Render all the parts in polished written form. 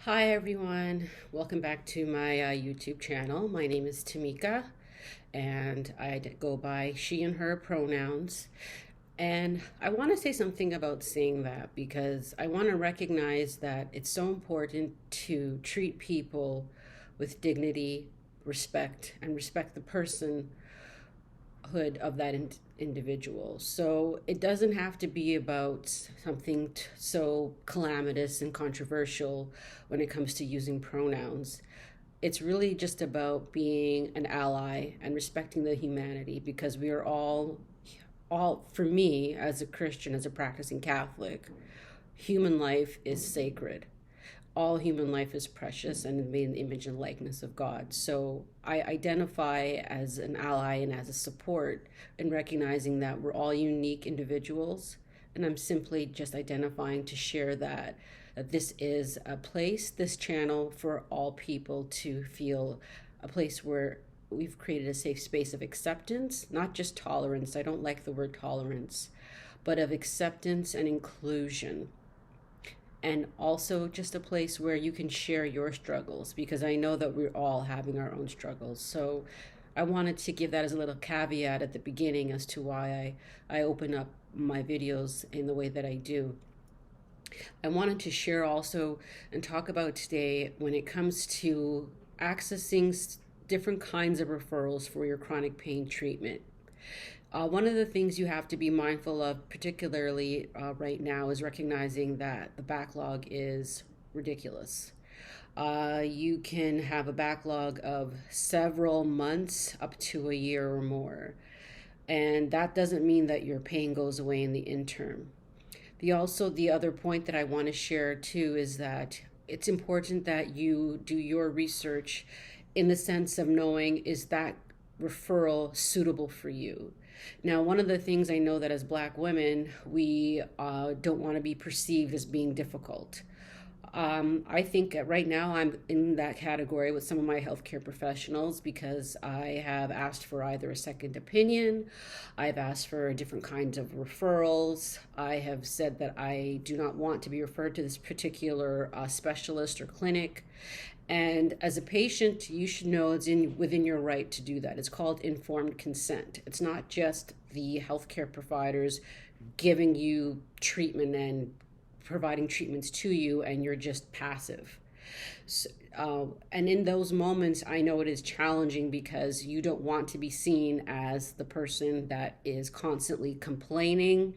Hi everyone, welcome back to my YouTube channel. My name is Tamika and go by she and her pronouns. And I want to say something about saying that because I want to recognize that it's so important to treat people with dignity, respect, and respect the person hood of that individual. So it doesn't have to be about something so calamitous and controversial when it comes to using pronouns. It's really just about being an ally and respecting the humanity because we are all for me as a Christian, as a practicing Catholic, human life is sacred. All human life is precious and made in the image and likeness of God. So I identify as an ally and as a support in recognizing that we're all unique individuals. And I'm simply just identifying to share that this is a place, this channel for all people to feel a place where we've created a safe space of acceptance, not just tolerance. I don't like the word tolerance, but of acceptance and inclusion, and also just a place where you can share your struggles because I know that we're all having our own struggles. So I wanted to give that as a little caveat at the beginning as to why I open up my videos in the way that I do. I wanted to share also and talk about today when it comes to accessing different kinds of referrals for your chronic pain treatment. One of the things you have to be mindful of, particularly right now, is recognizing that the backlog is ridiculous. You can have a backlog of several months up to a year or more. And that doesn't mean that your pain goes away in the interim. The other point that I want to share too is that it's important that you do your research in the sense of knowing, is that referral suitable for you? Now, one of the things I know that as Black women, we don't want to be perceived as being difficult. I think right now I'm in that category with some of my healthcare professionals because I have asked for either a second opinion, I've asked for different kinds of referrals, I have said that I do not want to be referred to this particular specialist or clinic. And as a patient, you should know it's within your right to do that. It's called informed consent. It's not just the healthcare providers giving you treatment and providing treatments to you and you're just passive. So, and in those moments, I know it is challenging because you don't want to be seen as the person that is constantly complaining,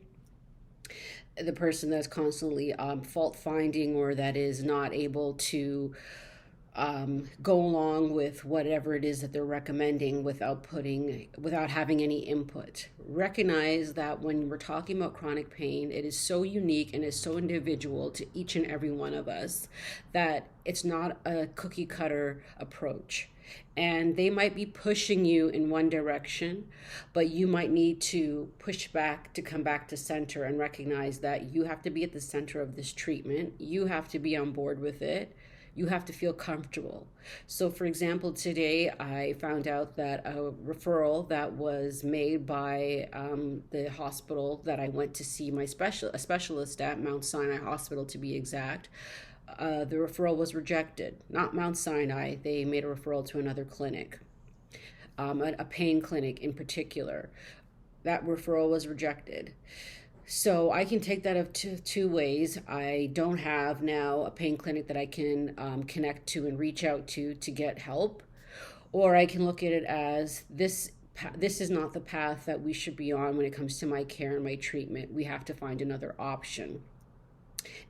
the person that's constantly fault finding, or that is not able to go along with whatever it is that they're recommending without having any input. Recognize that when we're talking about chronic pain, it is so unique and is so individual to each and every one of us that it's not a cookie cutter approach. And they might be pushing you in one direction, but you might need to push back to come back to center and recognize that you have to be at the center of this treatment. You have to be on board with it. You have to feel comfortable. So, for example, today I found out that a referral that was made by the hospital that I went to see a specialist at, Mount Sinai Hospital to be exact, the referral was rejected. Not Mount Sinai, they made a referral to another clinic, a pain clinic in particular. That referral was rejected. So I can take that of two ways. I don't have now a pain clinic that I can connect to and reach out to get help, or I can look at it as this is not the path that we should be on when it comes to my care and my treatment. We have to find another option.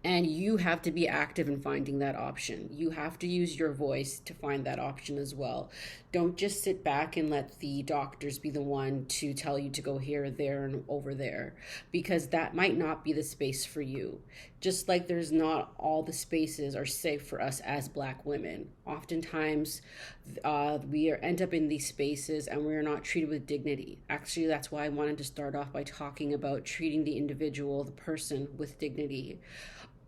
And you have to be active in finding that option. You have to use your voice to find that option as well. Don't just sit back and let the doctors be the one to tell you to go here, there, and over there, because that might not be the space for you. Just like there's not all the spaces are safe for us as Black women. Oftentimes, end up in these spaces and we are not treated with dignity. Actually, that's why I wanted to start off by talking about treating the individual, the person, with dignity.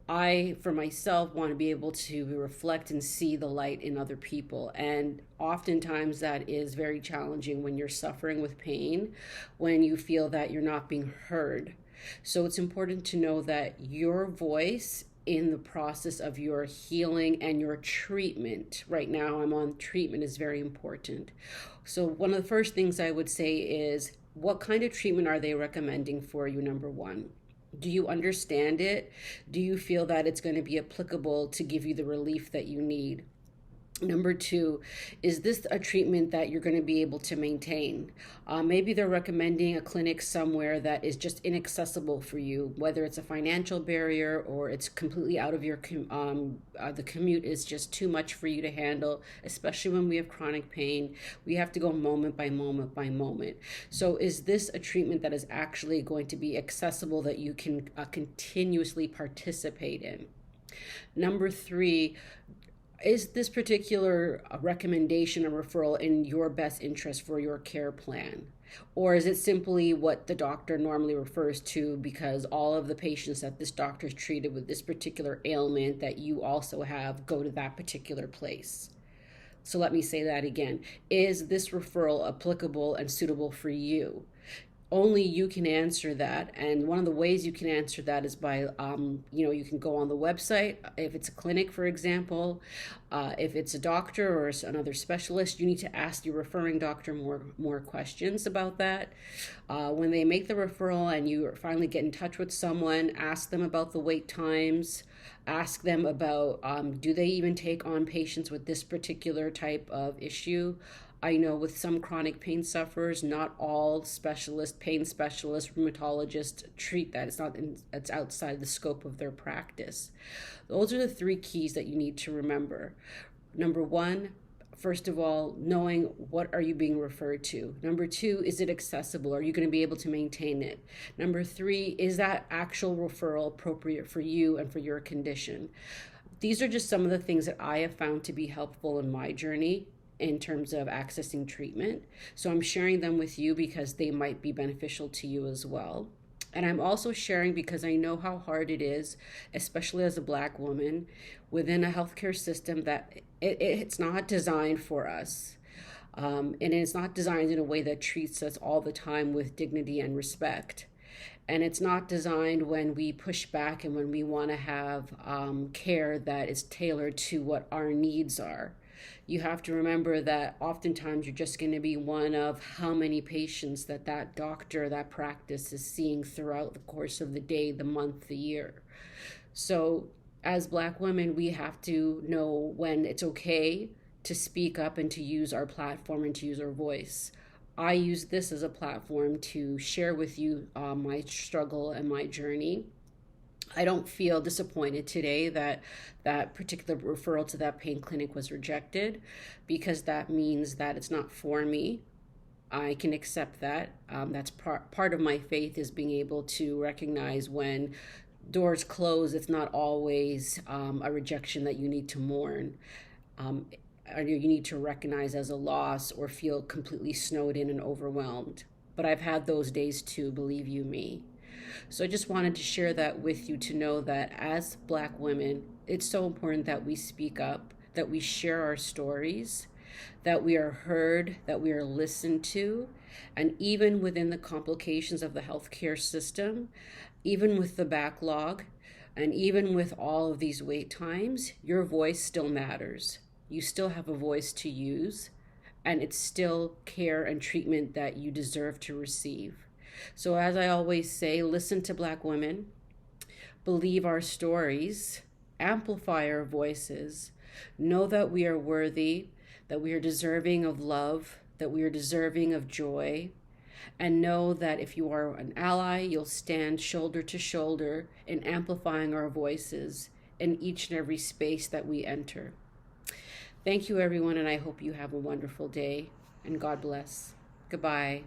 I, for myself, want to be able to reflect and see the light in other people. And oftentimes that is very challenging when you're suffering with pain, when you feel that you're not being heard. So it's important to know that your voice in the process of your healing and your treatment. Right now, I'm on treatment is very important. So, one of the first things I would say is what kind of treatment are they recommending for you, number one? Do you understand it? Do you feel that it's going to be applicable to give you the relief that you need? Number two, is this a treatment that you're going to be able to maintain? Maybe they're recommending a clinic somewhere that is just inaccessible for you, whether it's a financial barrier or it's completely out of your, the commute is just too much for you to handle, especially when we have chronic pain. We have to go moment by moment by moment. So, is this a treatment that is actually going to be accessible that you can continuously participate in? Number three, is this particular recommendation or referral in your best interest for your care plan? Or is it simply what the doctor normally refers to because all of the patients that this doctor is treated with this particular ailment that you also have go to that particular place? So let me say that again. Is this referral applicable and suitable for you? Only you can answer that, and one of the ways you can answer that is by you can go on the website. If it's a clinic, for example, if it's a doctor or another specialist, you need to ask your referring doctor more questions about that. When they make the referral and you finally get in touch with someone, ask them about the wait times. Ask them about do they even take on patients with this particular type of issue. I know with some chronic pain sufferers, not all pain specialists, rheumatologists treat that. It's outside the scope of their practice. Those are the three keys that you need to remember. Number one, first of all, knowing what are you being referred to. Number two, is it accessible? Are you going to be able to maintain it? Number three, is that actual referral appropriate for you and for your condition? These are just some of the things that I have found to be helpful in my journey in terms of accessing treatment. So I'm sharing them with you because they might be beneficial to you as well. And I'm also sharing because I know how hard it is, especially as a Black woman, within a healthcare system that it's not designed for us. And it's not designed in a way that treats us all the time with dignity and respect. And it's not designed when we push back and when we want to have care that is tailored to what our needs are. You have to remember that oftentimes you're just going to be one of how many patients that doctor, that practice is seeing throughout the course of the day, the month, the year. So as Black women, we have to know when it's okay to speak up and to use our platform and to use our voice. I use this as a platform to share with you my struggle and my journey. I don't feel disappointed today that that particular referral to that pain clinic was rejected, because that means that it's not for me. I can accept that. That's part of my faith, is being able to recognize when doors close, it's not always a rejection that you need to mourn. Or you need to recognize as a loss or feel completely snowed in and overwhelmed. But I've had those days too, believe you me. So I just wanted to share that with you, to know that as Black women, it's so important that we speak up, that we share our stories, that we are heard, that we are listened to. And even within the complications of the healthcare system, even with the backlog, and even with all of these wait times, your voice still matters. You still have a voice to use, and it's still care and treatment that you deserve to receive. So as I always say, listen to Black women, believe our stories, amplify our voices, know that we are worthy, that we are deserving of love, that we are deserving of joy, and know that if you are an ally, you'll stand shoulder to shoulder in amplifying our voices in each and every space that we enter. Thank you, everyone, and I hope you have a wonderful day, and God bless. Goodbye.